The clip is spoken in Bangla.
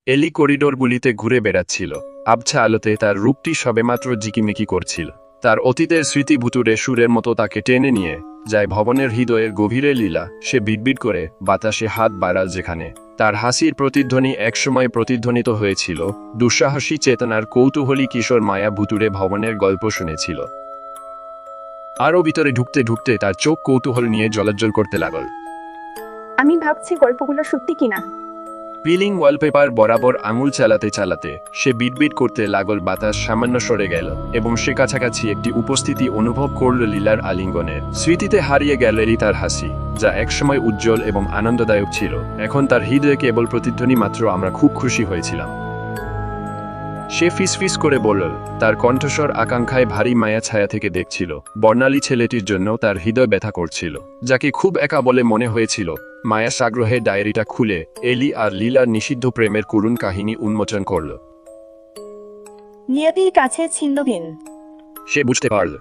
এলি করিডোরগুলিতে ঘুরে বেড়াচ্ছিল। আবছা আলোতে তার রূপটি সবেমাত্র জিকিমিকি করছিল। তার অতীতের স্মৃতি ভুতুড়ে সুরের মতো তাকে টেনে নিয়ে যায় ভবনের হৃদয়ের গভীরে। লীলা সে বিড়বিড় করে বাতাসে হাত বাড়াল, যেখানে তার হাসির প্রতিধ্বনি একসময় প্রতিধ্বনিত হয়েছিল দুঃসাহসী চেতনার কৌতূহলী কিশোর মায়া ভুতুড়ে ভবনের গল্প শুনেছিল। আরও ভিতরে ঢুকতে ঢুকতে তার চোখ কৌতূহল নিয়ে জ্বলজ্বল করতে লাগল। আমি ভাবছি গল্পগুলো সত্যি কিনা। পিলিং ওয়ালপেপার বরাবর আঙুল চালাতে চালাতে সে বিড়বিড় করতে লাগল। বাতাস সামান্য সরে গেল এবং সে কাছাকাছি একটি উপস্থিতি অনুভব করল, লীলার আলিঙ্গনের। স্মৃতিতে হারিয়ে গেল তার হাসি, যা একসময় উজ্জ্বল এবং আনন্দদায়ক ছিল। এখন তার হৃদয়ে কেবল প্রতিধ্বনি মাত্র, আমরা খুব খুশি হয়েছিলাম। সে ফিসফিস করে বলল, তার কণ্ঠস্বর আকাঙ্ক্ষায় ভারী মায়া ছায়া থেকে দেখছিল। বর্ণালী ছেলেটির জন্য তার হৃদয় ব্যথা করছিল, যাকে খুব একা বলে মনে হয়েছিল। মায়া সাগ্রহে ডায়েরিটা খুলে এলি আর লীলার নিষিদ্ধ প্রেমের করুণ কাহিনী উন্মোচন করল। নিয়তির কাছে ছিন্নভিন্ন। সে বুঝতে পারল